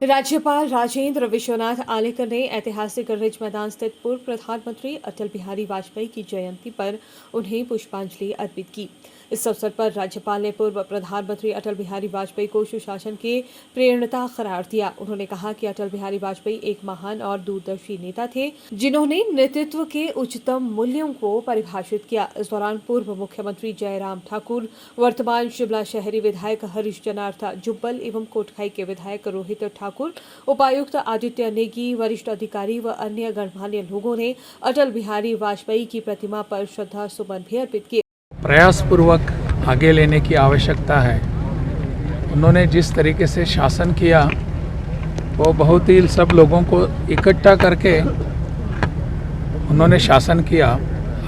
राज्यपाल राजेंद्र विश्वनाथ आलेकर ने ऐतिहासिक रिज मैदान स्थित पूर्व प्रधानमंत्री अटल बिहारी वाजपेयी की जयंती पर उन्हें पुष्पांजलि अर्पित की। इस अवसर पर राज्यपाल ने पूर्व प्रधानमंत्री अटल बिहारी वाजपेयी को सुशासन के प्रेरणा करार दिया। उन्होंने कहा कि अटल बिहारी वाजपेयी एक महान और दूरदर्शी नेता थे, जिन्होंने नेतृत्व के उच्चतम मूल्यों को परिभाषित किया। इस दौरान पूर्व मुख्यमंत्री जयराम ठाकुर, वर्तमान शिमला शहरी विधायक हरीश जनार्थ जुब्बल एवं कोटखाई के विधायक रोहित ठाकुर, उपायुक्त आदित्य नेगी, वरिष्ठ अधिकारी व अन्य गणमान्य लोगों ने अटल बिहारी वाजपेयी की प्रतिमा पर श्रद्धा सुमन भी अर्पित किए। प्रयासपूर्वक आगे लेने की आवश्यकता है। उन्होंने जिस तरीके से शासन किया वो बहुत ही सब लोगों को इकट्ठा करके उन्होंने शासन किया,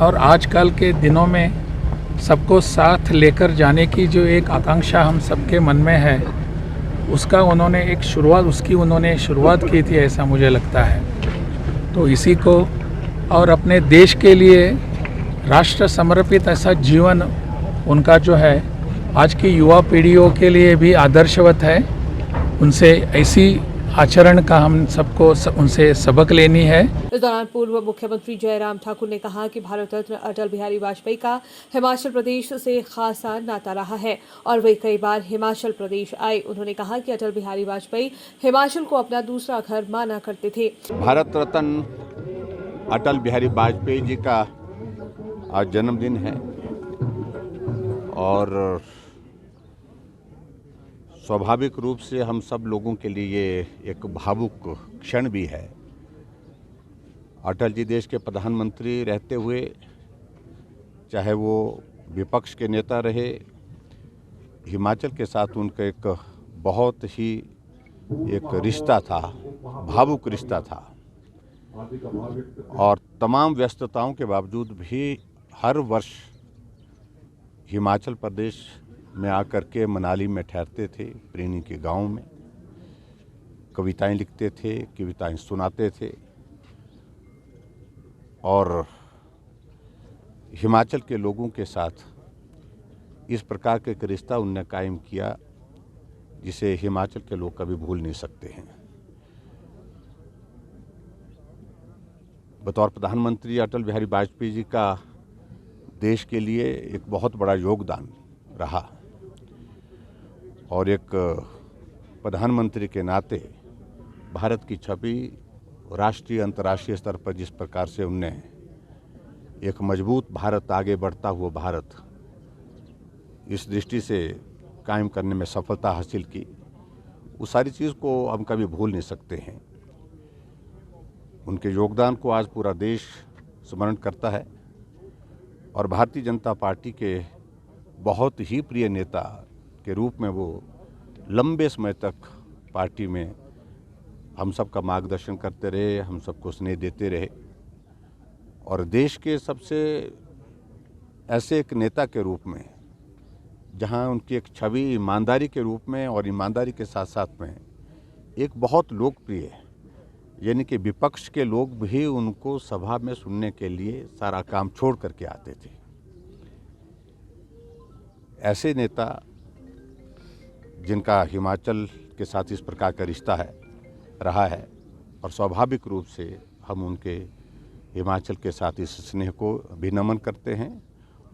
और आजकल के दिनों में सबको साथ लेकर जाने की जो एक आकांक्षा हम सबके मन में है, उसका उन्होंने शुरुआत की थी, ऐसा मुझे लगता है। तो इसी को और अपने देश के लिए राष्ट्र समर्पित ऐसा जीवन उनका जो है आज की युवा पीढ़ियों के लिए भी आदर्शवत है। उनसे ऐसी आचरण का हम सबको उनसे सबक लेनी है। इस दौरान पूर्व मुख्यमंत्री जयराम ठाकुर ने कहा कि भारत रत्न अटल बिहारी वाजपेयी का हिमाचल प्रदेश से खासा नाता रहा है और वे कई बार हिमाचल प्रदेश आए। उन्होंने कहा कि अटल बिहारी वाजपेयी हिमाचल को अपना दूसरा घर माना करते थे। भारत रत्न अटल बिहारी वाजपेयी जी का आज जन्मदिन है और स्वाभाविक रूप से हम सब लोगों के लिए एक भावुक क्षण भी है। अटल जी देश के प्रधानमंत्री रहते हुए, चाहे वो विपक्ष के नेता रहे, हिमाचल के साथ उनका एक बहुत ही एक रिश्ता था, भावुक रिश्ता था। और तमाम व्यस्तताओं के बावजूद भी हर वर्ष हिमाचल प्रदेश में आकर के मनाली में ठहरते थे, प्रीणी के गांव में कविताएं लिखते थे, कविताएं सुनाते थे और हिमाचल के लोगों के साथ इस प्रकार के एक रिश्ता उनने कायम किया जिसे हिमाचल के लोग कभी भूल नहीं सकते हैं। बतौर प्रधानमंत्री अटल बिहारी वाजपेयी जी का देश के लिए एक बहुत बड़ा योगदान रहा और एक प्रधानमंत्री के नाते भारत की छवि राष्ट्रीय अंतर्राष्ट्रीय स्तर पर जिस प्रकार से उनने एक मजबूत भारत, आगे बढ़ता हुआ भारत, इस दृष्टि से कायम करने में सफलता हासिल की, उस सारी चीज़ को हम कभी भूल नहीं सकते हैं। उनके योगदान को आज पूरा देश स्मरण करता है और भारतीय जनता पार्टी के बहुत ही प्रिय नेता के रूप में वो लंबे समय तक पार्टी में हम सब का मार्गदर्शन करते रहे, हम सबको स्नेह देते रहे और देश के सबसे ऐसे एक नेता के रूप में जहां उनकी एक छवि ईमानदारी के रूप में और ईमानदारी के साथ साथ में एक बहुत लोकप्रिय, यानी कि विपक्ष के लोग भी उनको सभा में सुनने के लिए सारा काम छोड़ करके आते थे। ऐसे नेता जिनका हिमाचल के साथ इस प्रकार का रिश्ता रहा है और स्वाभाविक रूप से हम उनके हिमाचल के साथ इस स्नेह को भी नमन करते हैं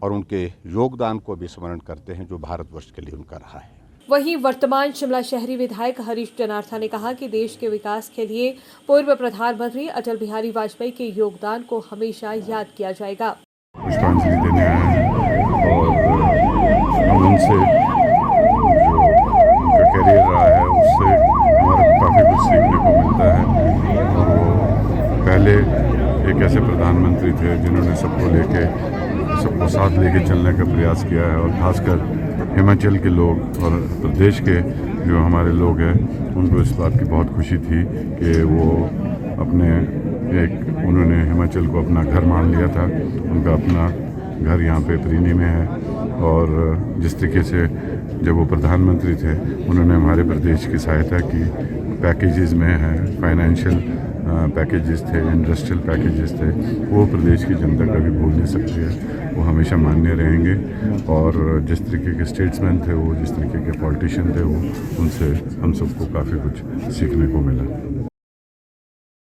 और उनके योगदान को भी स्मरण करते हैं जो भारतवर्ष के लिए उनका रहा है। वहीं वर्तमान शिमला शहरी विधायक हरीश जनार्था ने कहा कि देश के विकास के लिए पूर्व प्रधानमंत्री अटल बिहारी वाजपेयी के योगदान को हमेशा याद किया जाएगा। पुष्पांजलि देने आए हैं और हम उनसे जो उनका करियर रहा है उससे हमारे काफ़ी कुछ सीखने को मिलता है। और वो पहले एक ऐसे प्रधानमंत्री थे जिन्होंने सबको साथ लेके चलने का प्रयास किया है और खासकर हिमाचल के लोग और प्रदेश के जो हमारे लोग हैं उनको इस बात की बहुत खुशी थी कि वो उन्होंने हिमाचल को अपना घर मान लिया था। उनका अपना घर यहाँ पे प्रीणी में है और जिस तरीके से जब वो प्रधानमंत्री थे उन्होंने हमारे प्रदेश की सहायता की, पैकेजेस में है, फाइनेंशियल पैकेजेस थे, इंडस्ट्रियल पैकेजेस थे, वो प्रदेश की जनता कभी भूल नहीं सकती है। वो हमेशा मान्य रहेंगे और जिस तरीके के स्टेट्समैन थे वो, जिस तरीके के पॉलिटिशियन थे वो, उनसे हम सबको काफ़ी कुछ सीखने को मिला।